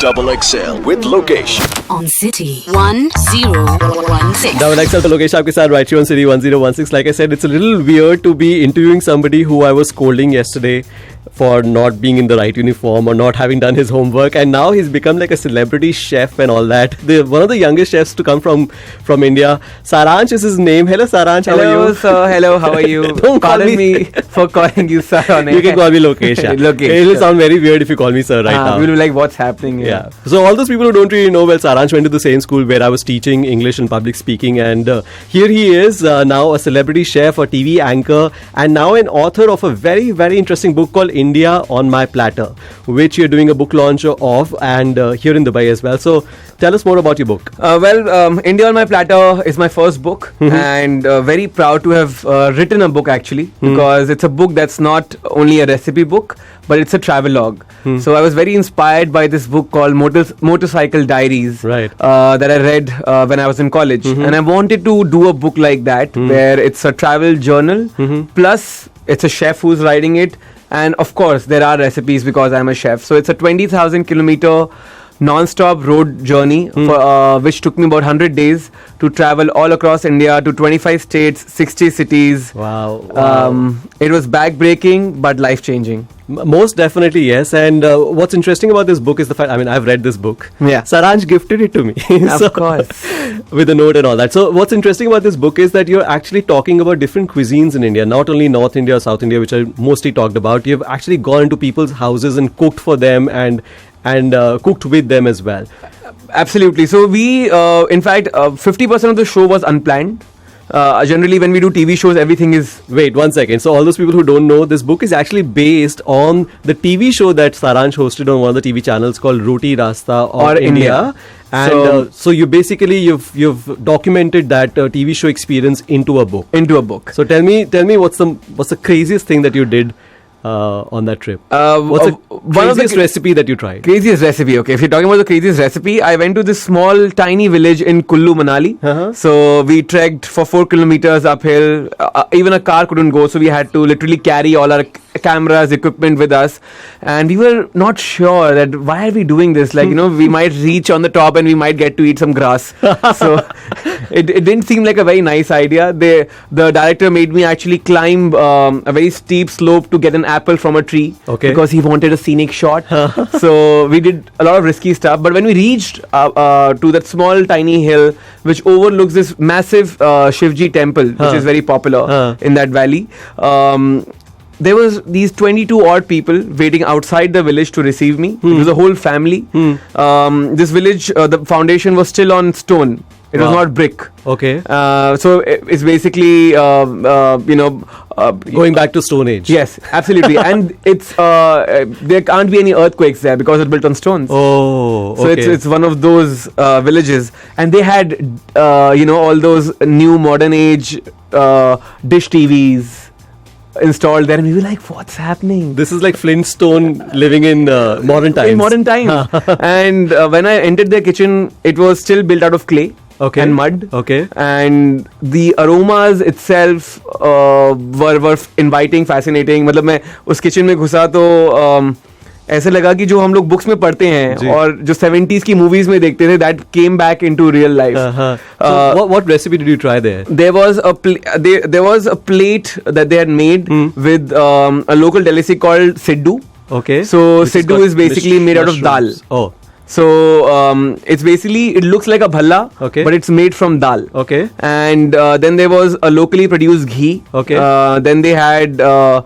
Double XL with Lokesh on City 1016. Double XL to Lokesh आपके साथ right here on City 1016. Like I said, it's a little weird to be interviewing somebody who I was scolding yesterday for not being in the right uniform or not having done his homework, and now he's become like a celebrity chef and all that. One of the youngest chefs to come from India. Saransh is his name. Hello Saransh, how are you? Hello sir, hello, how are you? Don't call me for calling you sir on it. You can call me Lokesh. Yeah. Lokesh, It will sure. sound very weird if you call me sir right now. We'll be like, what's happening here? Yeah. So all those people who don't really know, well, Saransh went to the same school where I was teaching English and public speaking, and here he is now a celebrity chef, a TV anchor, and now an author of a very, very interesting book called India on My Platter, which you're doing a book launch of, and here in Dubai as well. So tell us more about your book. India on My Platter is my first book, and very proud to have written a book actually, because it's a book that's not only a recipe book, but it's a travelogue. So I was very inspired by this book called Motorcycle Diaries, Right. that I read when I was in college, and I wanted to do a book like that where it's a travel journal, plus it's a chef who's writing it, and of course there are recipes because I'm a chef. So it's a 20,000 kilometer non-stop road journey which took me about 100 days to travel all across India to 25 states, 60 cities. Wow. It was back-breaking but life-changing. Most definitely, yes. And what's interesting about this book is the fact, I mean, I've read this book. Yeah. Saransh gifted it to me. Of course. With a note and all that. So what's interesting about this book is that you're actually talking about different cuisines in India, not only North India or South India, which I mostly talked about. You've actually gone into people's houses and cooked for them and cooked with them as well. Absolutely. So we, in fact, 50% of the show was unplanned. Generally, when we do TV shows, everything is... Wait, 1 second. So all those people who don't know, this book is actually based on the TV show that Saransh hosted on one of the TV channels called Roti Rasta or India. And so you basically, you've documented that TV show experience into a book. So tell me what's the craziest thing that you did on that trip? What's the craziest recipe that you tried? Craziest recipe, okay. If you're talking about the craziest recipe, I went to this small, tiny village in Kullu, Manali. So we trekked for 4 kilometers uphill. Even a car couldn't go, so we had to literally carry all our cameras, equipment with us. And we were not sure that why are we doing this? Like, we might reach on the top and we might get to eat some grass. So it didn't seem like a very nice idea. The director made me actually climb a very steep slope to get an apple from a tree, because he wanted a scenic shot. So we did a lot of risky stuff, but when we reached to that small tiny hill which overlooks this massive Shivji temple, which is very popular in that valley, there was these 22 odd people waiting outside the village to receive me. It was a whole family. This village, the foundation was still on stone. It was not brick. Okay. So it's basically, going back to Stone Age. Yes, absolutely. And it's there can't be any earthquakes there because it's built on stones. Oh, okay. So it's one of those villages, and they had all those new modern age dish TVs installed there, and we were like, what's happening? This is like Flintstone living in modern times. In modern times. And when I entered their kitchen, it was still built out of clay. And mud. And the aromas itself were inviting, fascinating. मतलब मैं उस kitchen में घुसा तो ऐसे लगा कि जो हम लोग books में पढ़ते हैं और जो 70s की movies में देखते थे, that came back into real life. So what recipe did you try there? There was a plate that they had made with a local delicacy called Siddu. Okay. So Siddu is basically made out of dal. Oh. So it's basically, it looks like a bhalla, but it's made from dal. Okay. And then there was a locally produced ghee. Okay. Then they had a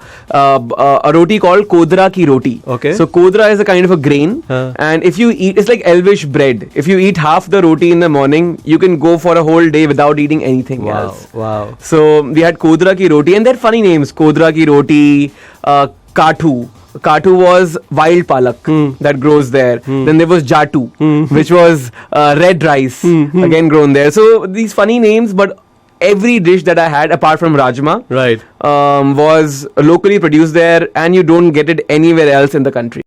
roti called kodra ki roti. Okay. So kodra is a kind of a grain, and if you eat, it's like elvish bread. If you eat half the roti in the morning, you can go for a whole day without eating anything else. Wow. So we had kodra ki roti, and they're funny names: kodra ki roti, kathu. Kathu was wild palak that grows there. Then there was jatu, which was red rice, again grown there. So these funny names, but every dish that I had, apart from rajma, was locally produced there, and you don't get it anywhere else in the country.